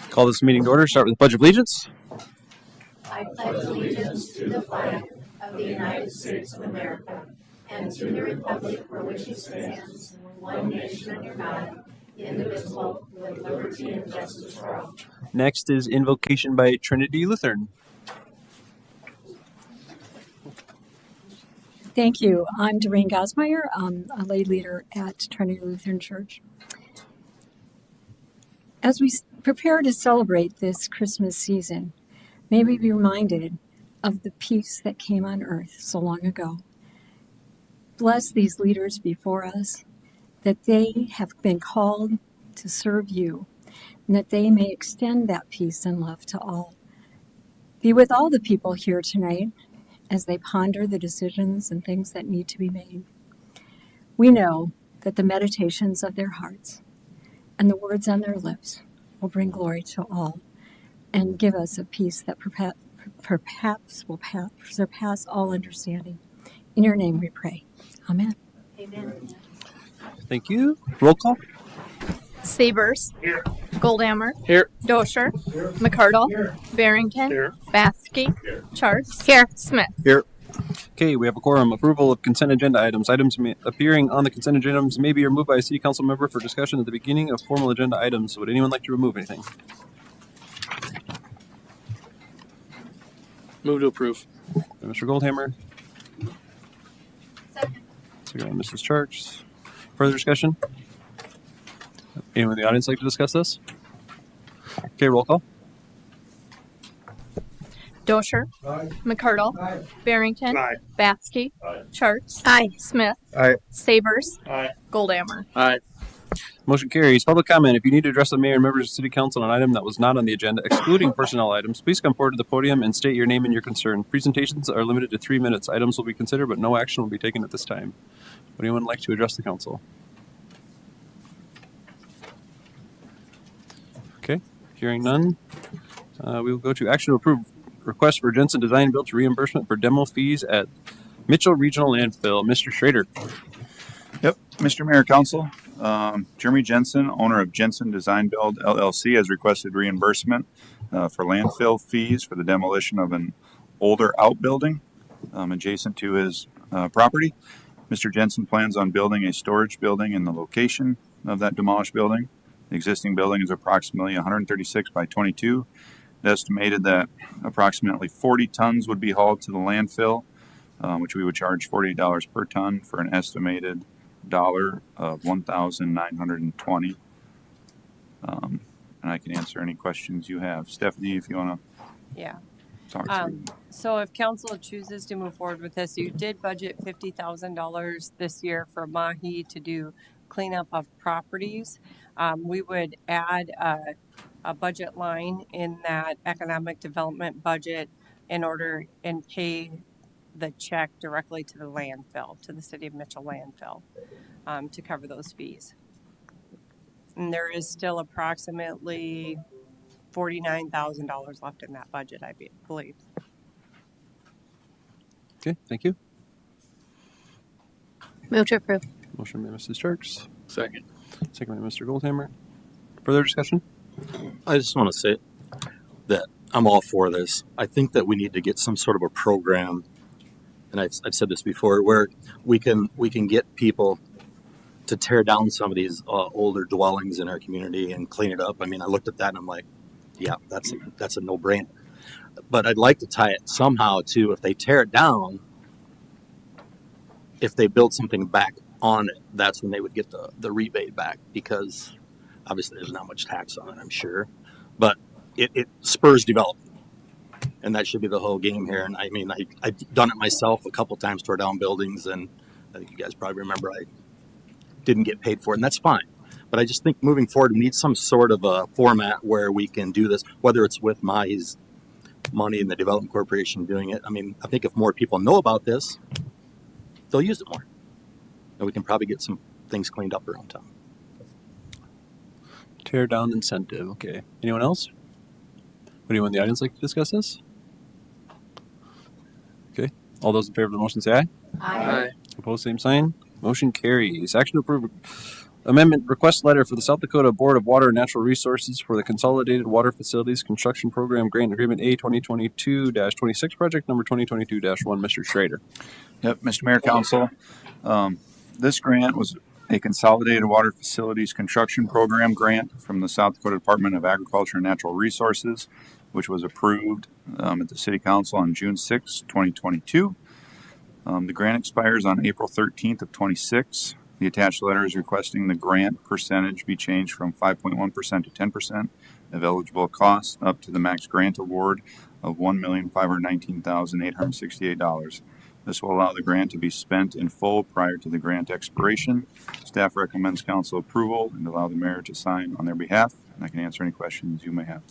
Call this meeting to order. Start with the Pledge of Allegiance. I pledge allegiance to the flag of the United States of America and to the republic for which it stands, one nation under God, indivisible, with liberty and justice for all. Next is invocation by Trinity Lutheran. Thank you. I'm Doreen Gosmeyer. I'm a lay leader at Trinity Lutheran Church. As we prepare to celebrate this Christmas season, may we be reminded of the peace that came on earth so long ago. Bless these leaders before us, that they have been called to serve you, and that they may extend that peace and love to all. Be with all the people here tonight as they ponder the decisions and things that need to be made. We know that the meditations of their hearts and the words on their lips will bring glory to all and give us a peace that perhaps will surpass all understanding. In your name we pray. Amen. Amen. Thank you. Roll call. Sabers. Here. Goldhammer. Here. Dosher. Here. McCardle. Here. Barrington. Here. Bathke. Here. Charts. Here. Smith. Here. Okay, we have a quorum. Approval of consent agenda items. Items appearing on the consent agenda may be removed by a city council member for discussion at the beginning of formal agenda items. Would anyone like to remove anything? Move to approve. Mr. Goldhammer. Second by Mrs. Charks. Further discussion? Anyone in the audience like to discuss this? Okay, roll call. Dosher. Aye. McCardle. Aye. Barrington. Aye. Bathke. Aye. Charts. Aye. Smith. Aye. Sabers. Aye. Goldhammer. Aye. Motion carries. Public comment. If you need to address the mayor and members of city council on an item that was not on the agenda, excluding personnel items, please come forward to the podium and state your name and your concern. Presentations are limited to 3 minutes. Items will be considered, but no action will be taken at this time. Would anyone like to address the council? Okay. Hearing none, we will go to action to approve request for Jensen Design Build reimbursement for demo fees at Mitchell Regional Landfill. Mr. Schrader. Yep, Mr. Mayor, Council, Jeremy Jensen, owner of Jensen Design Build LLC, has requested reimbursement for landfill fees for the demolition of an older outbuilding adjacent to his property. Mr. Jensen plans on building a storage building in the location of that demolished building. The existing building is approximately 136 by 22. It estimated that approximately 40 tons would be hauled to the landfill, which we would charge $40 per ton for an estimated dollar of $1,920. And I can answer any questions you have. Stephanie, if you want Yeah. to talk through. So if council chooses to move forward with this, you did budget $50,000 this year for Mahi to do cleanup of properties. We would add a budget line in that economic development budget in order and pay the check directly to the landfill, to the city of Mitchell landfill, to cover those fees. And there is still approximately $49,000 left in that budget, I believe. Okay, thank you. Move to approve. Motion by Mrs. Charks, Second. second by Mr. Goldhammer. Further discussion? I just want to say that I'm all for this. I think that we need to get some sort of a program, and I've said this before, where we can get people to tear down some of these older dwellings in our community and clean it up. I mean, I looked at that and I'm like, yeah, that's a no-brainer. But I'd like to tie it somehow to, if they tear it down, if they build something back on it, that's when they would get the rebate back, because obviously there's not much tax on it, I'm sure, but it spurs development, and that should be the whole game here. And I mean, I've done it myself a couple times, tore down buildings, and I think you guys probably remember I didn't get paid for it, and that's fine. But I just think moving forward, we need some sort of a format where we can do this, whether it's with Mahi's money and the Development Corporation doing it. I mean, I think if more people know about this, they'll use it more, and we can probably get some things cleaned up around town. Tear down incentive. Okay. Anyone else? Would anyone in the audience like to discuss this? Okay. All those in favor of the motion say aye. Aye. Opposed, same sign. Motion carries. Action to approve Amendment request letter for the South Dakota Board of Water and Natural Resources for the Consolidated Water Facilities Construction Program Grant Agreement A 2022-26, project number 2022-1. Mr. Schrader. Yep, Mr. Mayor, Council. This grant was a Consolidated Water Facilities Construction Program grant from the South Dakota Department of Agriculture and Natural Resources, which was approved at the City Council on June 6, 2022. The grant expires on April 13th of 26. The attached letter is requesting the grant percentage be changed from 5.1% to 10% of eligible costs up to the max grant award of $1,519,868. This will allow the grant to be spent in full prior to the grant expiration. Staff recommends council approval and allow the mayor to sign on their behalf. And I can answer any questions you may have.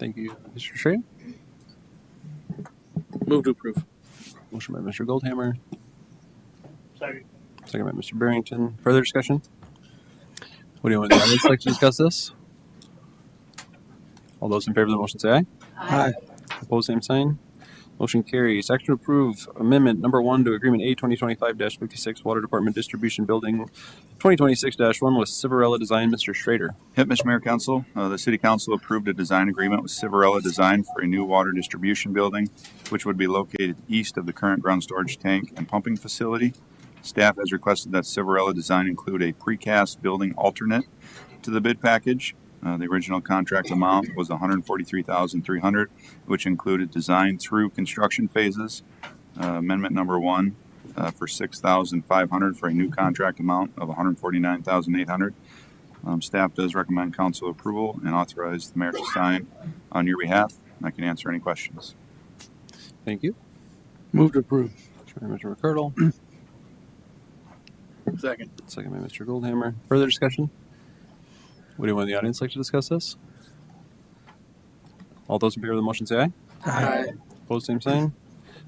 Thank you, Mr. Schrader. Move to approve. Motion by Mr. Goldhammer, Second. second by Mr. Barrington. Further discussion? What do you want the audience like to discuss this? All those in favor of the motion say aye. Aye. Opposed, same sign. Motion carries. Action to approve amendment number 1 to agreement A 2025-56 Water Department Distribution Building 2026-1 with Civarella Design. Mr. Schrader. Yep, Mr. Mayor, Council. The City Council approved a design agreement with Civarella Design for a new water distribution building, which would be located east of the current ground storage tank and pumping facility. Staff has requested that Civarella Design include a precast building alternate to the bid package. The original contract amount was $143,300, which included design through construction phases. Amendment number 1 for $6,500 for a new contract amount of $149,800. Staff does recommend council approval and authorize the mayor to sign on your behalf. I can answer any questions. Thank you. Move to approve. Mr. McCurdle, Second. second by Mr. Goldhammer. Further discussion? Would anyone in the audience like to discuss this? All those in favor of the motion say aye. Aye. Opposed, same sign.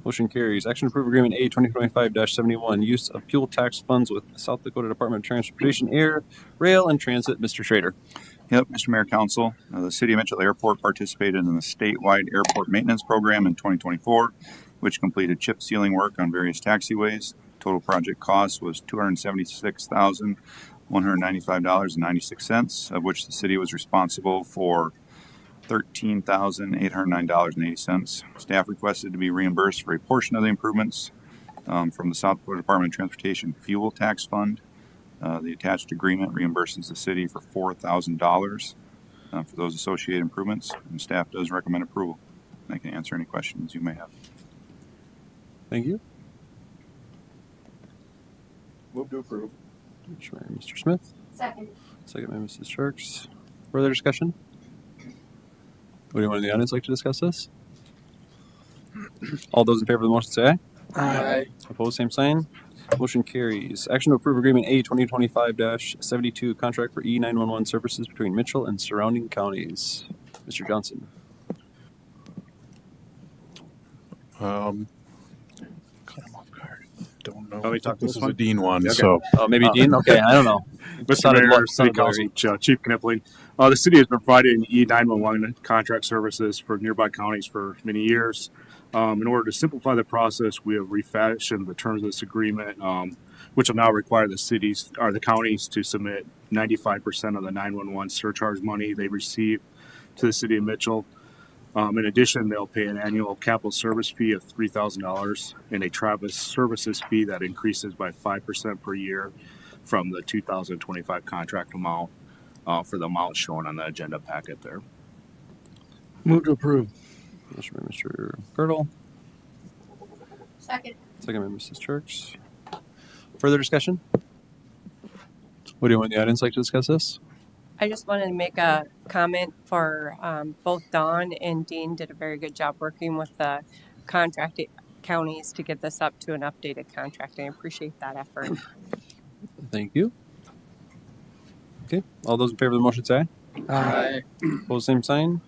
Motion carries. Action to approve agreement A 2025-71, use of fuel tax funds with South Dakota Department of Transportation, Air, Rail, and Transit. Mr. Schrader. Yep, Mr. Mayor, Council. The City of Mitchell Airport participated in the statewide airport maintenance program in 2024, which completed chip sealing work on various taxiways. Total project cost was $276,195.96, of which the city was responsible for $13,809.80. Staff requested to be reimbursed for a portion of the improvements from the South Dakota Department of Transportation Fuel Tax Fund. The attached agreement reimburses the city for $4,000 for those associated improvements, and staff does recommend approval. I can answer any questions you may have. Thank you. Move to approve. Motion by Mr. Smith, Second. second by Mrs. Sharks. Further discussion? Would anyone in the audience like to discuss this? All those in favor of the motion say aye. Aye. Opposed, same sign. Motion carries. Action to approve agreement A 2025-72, contract for E911 services between Mitchell and surrounding counties. Mr. Johnson. Caught him off guard. Don't know. Oh, we talked this this is one? a Dean one, Okay. so Oh, maybe Dean? Okay, I don't know. Mr. Sounded Mayor, lo- City sounded Council, Chief Knipling. The city has been providing E911 contract services for nearby counties for many years. In order to simplify the process, we have refashioned the terms of this agreement, which will now require the counties to submit 95% of the 911 surcharge money they receive to the city of Mitchell. In addition, they'll pay an annual capital service fee of $3,000 and a Travis services fee that increases by 5% per year from the 2025 contract amount for the amount shown on the agenda packet there. Move to approve. Motion by Mr. Girdle, Second. second by Mrs. Church. Further discussion? Would anyone in the audience like to discuss this? I just wanted to make a comment for both Dawn and Dean did a very good job working with the contracted counties to get this up to an updated contract. I appreciate that effort. Thank you. Okay, all those in favor of the motion say aye. Aye. Opposed, same sign.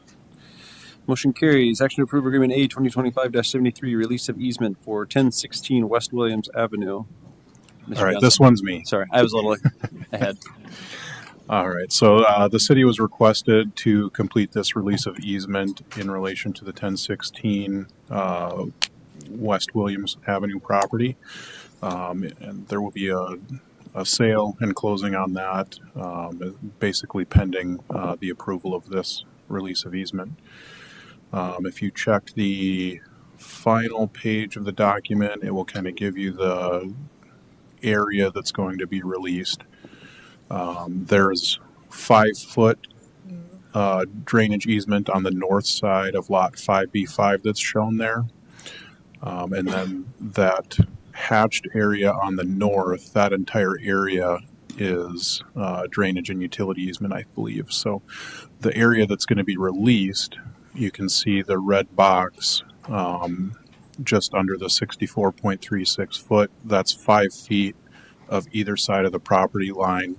Motion carries. Action to approve agreement A 2025-73, release of easement for 1016 West Williams Avenue. Mr. all right, Johnson. this one's me. Sorry, I was a little ahead. All right, so the city was requested to complete this release of easement in relation to the 1016 West Williams Avenue property. And there will be a a sale and closing on that, basically pending the approval of this release of easement. If you check the final page of the document, it will kind of give you the area that's going to be released. There's 5-foot drainage easement on the north side of lot 5B5 that's shown there. And then that hatched area on the north, that entire area is drainage and utility easement, I believe. So the area that's going to be released, you can see the red box just under the 64.36 foot. That's 5 feet of either side of the property line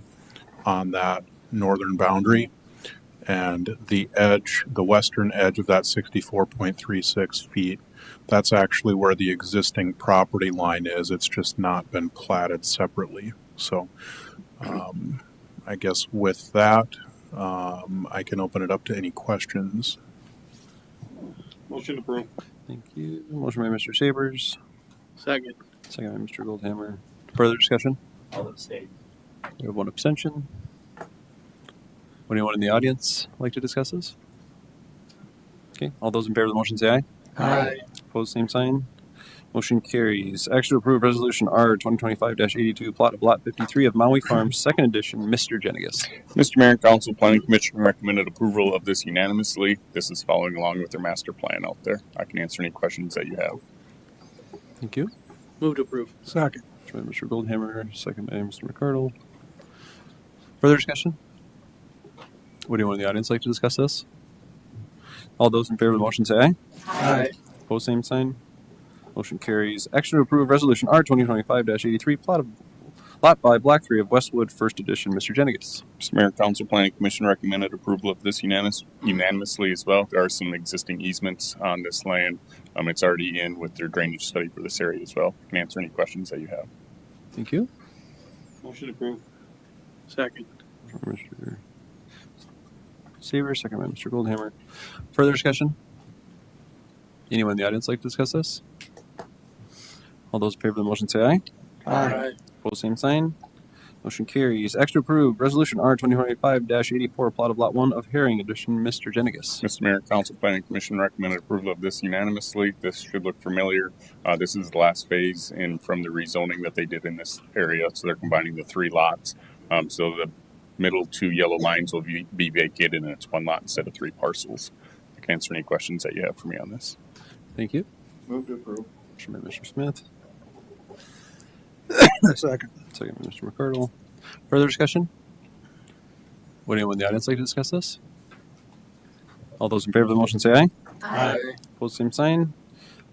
on that northern boundary. And the edge, the western edge of that 64.36 feet, that's actually where the existing property line is. It's just not been platted separately. So I guess with that, I can open it up to any questions. Motion approved. Thank you. Motion by Mr. Sabers, Second. second by Mr. Goldhammer. Further discussion? I'll abstain. We have one abstention. Would anyone in the audience like to discuss this? Okay, all those in favor of the motion say aye. Aye. Opposed, same sign. Motion carries. Action to approve Resolution R 2025-82, plot of Lot 53 of Maui Farms, Second Edition. Mr. Jenigas. Mr. Mayor and Council, Planning Commission recommended approval of this unanimously. This is following along with their master plan out there. I can answer any questions that you have. Thank you. Move to approve. Second. Motion by Mr. Goldhammer, second by Mr. McCardle. Further discussion? Would anyone in the audience like to discuss this? All those in favor of the motion say aye. Aye. Opposed, same sign. Motion carries. Action to approve Resolution R 2025-83, plot of Lot 5, Block 3 of Westwood, First Edition. Mr. Jenigas. Mr. Mayor and Council, Planning Commission recommended approval of this unanimously as well. There are some existing easements on this land. It's already in with their drainage study for this area as well. I can answer any questions that you have. Thank you. Motion approved. Second. Mr. Saver, second by Mr. Goldhammer. Further discussion? Anyone in the audience like to discuss this? All those in favor of the motion say aye. Aye. Opposed, same sign. Motion carries. Action to approve Resolution R 2025-84, plot of Lot 1 of Herring Edition. Mr. Jenigas. Mr. Mayor and Council, Planning Commission recommended approval of this unanimously. This should look familiar. This is the last phase in from the rezoning that they did in this area. So they're combining the 3 lots. So the middle 2 yellow lines will be vacated and it's 1 lot instead of 3 parcels. I can answer any questions that you have for me on this. Thank you. Move to approve. Motion by Mr. Smith, Second. second by Mr. McCardle. Further discussion? Would anyone in the audience like to discuss this? All those in favor of the motion say aye. Aye. Opposed, same sign.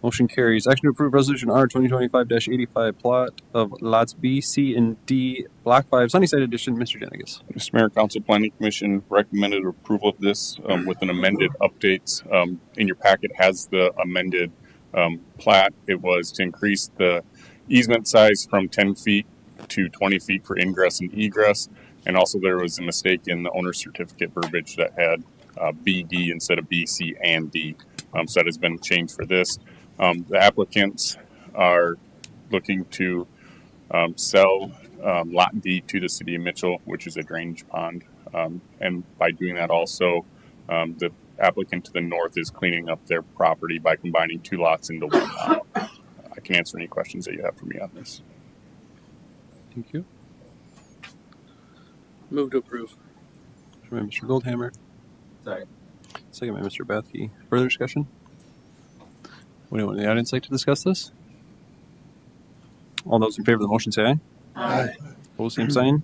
Motion carries. Action to approve Resolution R 2025-85, plot of lots B, C, and D, Block 5, Sunnyside Edition. Mr. Jenigas. Mr. Mayor, Council Planning Commission recommended approval of this with an amended updates. In your packet has the amended plat. It was to increase the easement size from 10 feet to 20 feet for ingress and egress. And also there was a mistake in the owner's certificate verbiage that had BD instead of B, C, and D. So that has been changed for this. The applicants are looking to sell Lot D to the city of Mitchell, which is a drainage pond. And by doing that also, the applicant to the north is cleaning up their property by combining 2 lots into 1 lot. I can answer any questions that you have for me on this. Thank you. Move to approve. Motion by Mr. Goldhammer, Second. second by Mr. Bathke. Further discussion? Would anyone in the audience like to discuss this? All those in favor of the motion say aye. Aye. Opposed, same sign.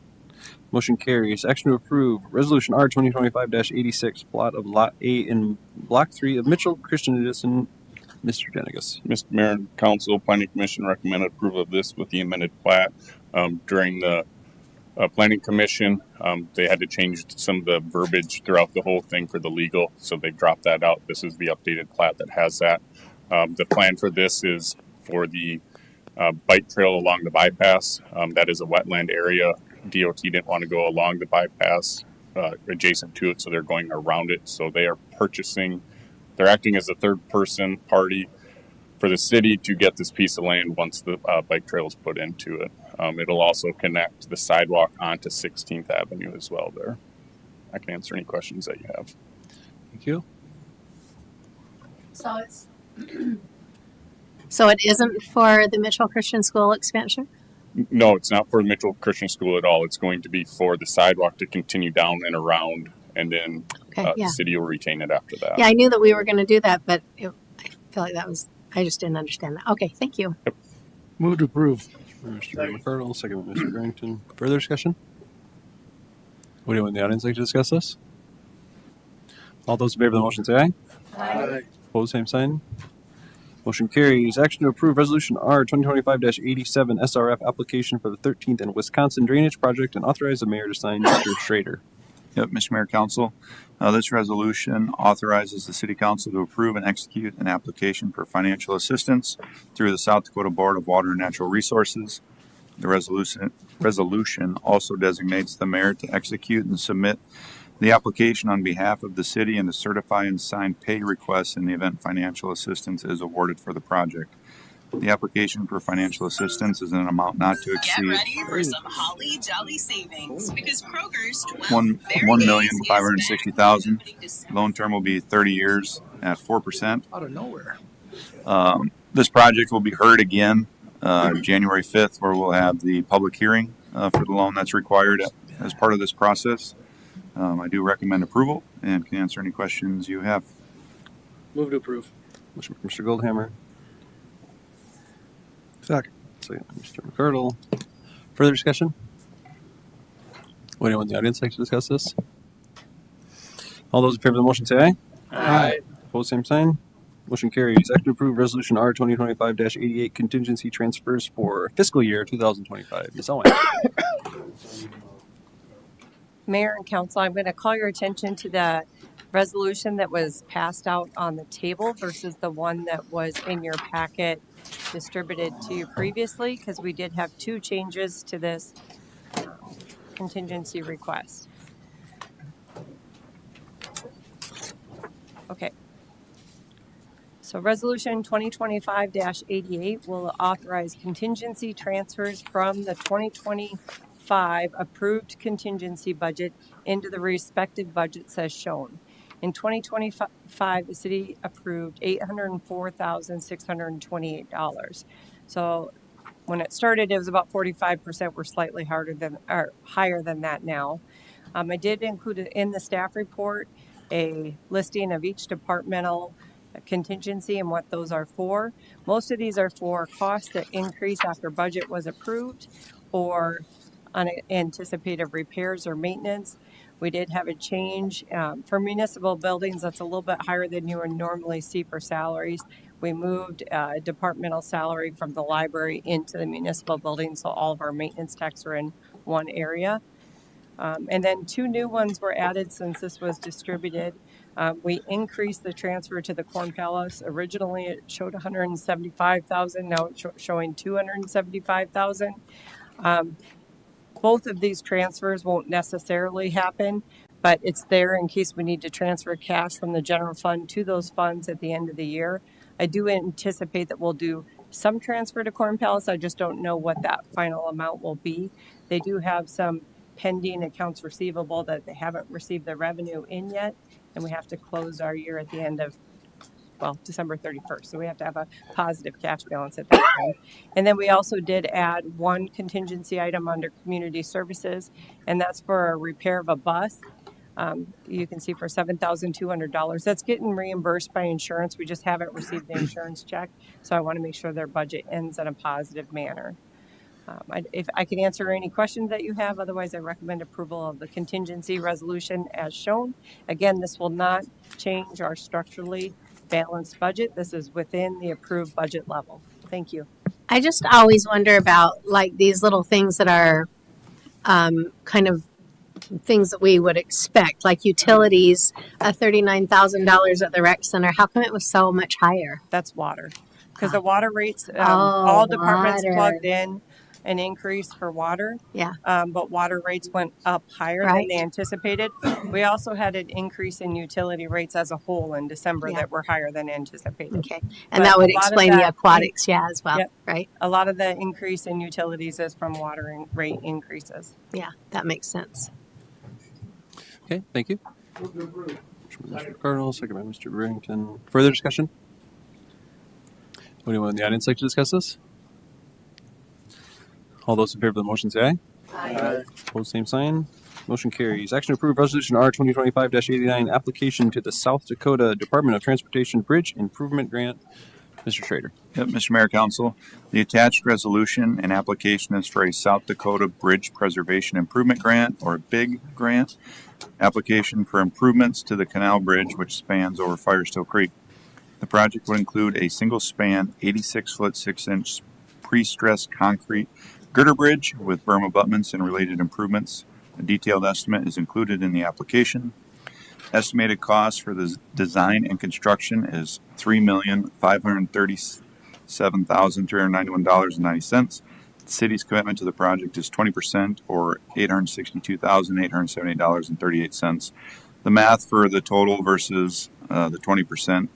Motion carries. Action to approve Resolution R 2025-86, plot of Lot A in Block 3 of Mitchell Christian Edison. Mr. Jenigas. Mr. Mayor and Council, Planning Commission recommended approval of this with the amended plat. During the Planning Commission, they had to change some of the verbiage throughout the whole thing for the legal, so they dropped that out. This is the updated plat that has that. The plan for this is for the bike trail along the bypass. That is a wetland area. DOT didn't want to go along the bypass adjacent to it, so they're going around it. So they are they're acting as a third person party for the city to get this piece of land once the bike trail is put into it. It'll also connect the sidewalk onto 16th Avenue as well there. I can answer any questions that you have. Thank you. So it's, So it isn't for the Mitchell Christian School expansion? No, it's not for Mitchell Christian School at all. It's going to be for the sidewalk to continue down and around, and then Okay, yeah. the city will retain it after that. Yeah, I knew that we were going to do that, but I feel like I just didn't understand that. Okay, thank you. Move to approve. Mr. McCardle, second by Mr. Barrington. Further discussion? Would anyone in the audience like to discuss this? All those in favor of the motion say aye. Aye. Opposed, same sign. Motion carries. Action to approve Resolution R 2025-87 SRF application for the 13th and Wisconsin Drainage Project and authorize the mayor to sign. Mr. Schrader. Yep, Mr. Mayor, Council. This resolution authorizes the City Council to approve and execute an application for financial assistance through the South Dakota Board of Water and Natural Resources. The resolution also designates the mayor to execute and submit the application on behalf of the city and to certify and sign pay requests in the event financial assistance is awarded for the project. The application for financial assistance is an amount not to Get exceed ready for some Holly Jolly savings because Kroger's $1,560,000. Loan term will be 30 years at 4%. Out of nowhere. This project will be heard again January 5th, where we'll have the public hearing for the loan that's required as part of this process. I do recommend approval and can answer any questions you have. Move to approve. Motion by Mr. Goldhammer. Second. Second by Mr. McCardle. Further discussion? Would anyone in the audience like to discuss this? All those in favor of the motion say aye. Aye. Opposed, same sign. Motion carries. Act to approve Resolution R 2025-88 contingency transfers for fiscal year 2025. Ms. Owen. Mayor and council, I'm going to call your attention to the resolution that was passed out on the table versus the one that was in your packet distributed to you previously, because we did have two changes to this contingency request. Okay. So Resolution 2025-88 will authorize contingency transfers from the 2025 approved contingency budget into the respective budgets as shown. In 2025, the city approved $804,628. So when it started, it was about 45%. We're slightly higher than that now. I did include in the staff report a listing of each departmental contingency and what those are for. Most of these are for costs that increase after budget was approved or unanticipated repairs or maintenance. We did have a change for municipal buildings. That's a little bit higher than you would normally see for salaries. We moved departmental salary from the library into the municipal building, so all of our maintenance techs are in one area. And then two new ones were added since this was distributed. We increased the transfer to the Corn Palace. Originally, it showed $175,000. Now it's showing $275,000. Both of these transfers won't necessarily happen, but it's there in case we need to transfer cash from the general fund to those funds at the end of the year. I do anticipate that we'll do some transfer to Corn Palace. I just don't know what that final amount will be. They do have some pending accounts receivable that they haven't received the revenue in yet, and we have to close our year at the end of December 31st. So we have to have a positive cash balance at that time. And then we also did add one contingency item under community services, and that's for a repair of a bus. You can see for $7,200. That's getting reimbursed by insurance. We just haven't received the insurance check. So I want to make sure their budget ends in a positive manner. If I can answer any questions that you have, otherwise I recommend approval of the contingency resolution as shown. Again, this will not change our structurally balanced budget. This is within the approved budget level. Thank you. I just always wonder about like these little things that are kind of things that we would expect, like utilities, $39,000 at the rec center. How come it was so much higher? That's water. Because the water rates, all departments water. plugged in. an increase for water. Yeah. But water rates went up higher Right. than they anticipated. We also had an increase in utility rates as a whole in December Yeah. that were higher than anticipated. Okay. And But that would a lot of explain the that- aquatics, yeah, as well, Yep. right? A lot of the increase in utilities is from water rate increases. Yeah, that makes sense. Okay, thank you. Mr. Cardinal, second by Mr. Barrington. Further discussion? Anyone in the audience like to discuss this? All those in favor of the motion say aye. Aye. Opposed, same sign. Motion carries. Action to approve resolution R 2025-89, application to the South Dakota Department of Transportation Bridge Improvement Grant. Mr. Schrader. Yep, Mr. Mayor, Council, the attached resolution and application is for a South Dakota Bridge Preservation Improvement Grant, or BIG grant, application for improvements to the canal bridge which spans over Firestill Creek. The project would include a single-span, 86-foot, 6-inch pre-stressed concrete girder bridge with berm abutments and related improvements. A detailed estimate is included in the application. Estimated cost for the design and construction is $3,537,391.90. The city's commitment to the project is 20%, or $862,870.38. The math for the total versus the 20%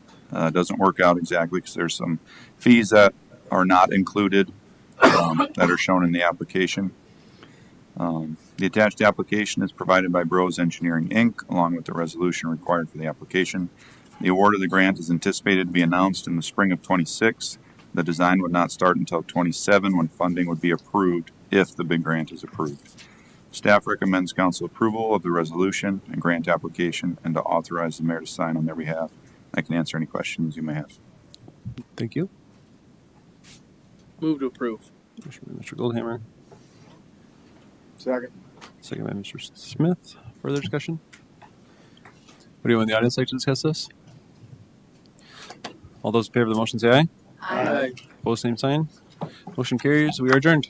doesn't work out exactly because there's some fees that are not included that are shown in the application. The attached application is provided by Bros Engineering, Inc., along with the resolution required for the application. The award of the grant is anticipated to be announced in the spring of 26. The design would not start until 27, when funding would be approved if the big grant is approved. Staff recommends council approval of the resolution and grant application and to authorize the mayor to sign on their behalf. I can answer any questions you may have. Thank you. Move to approve. Mr. Goldhammer, Second. second by Mr. Smith. Further discussion? Would anyone in the audience like to discuss this? All those in favor of the motion say aye. Aye. Opposed, same sign. Motion carries. We are adjourned.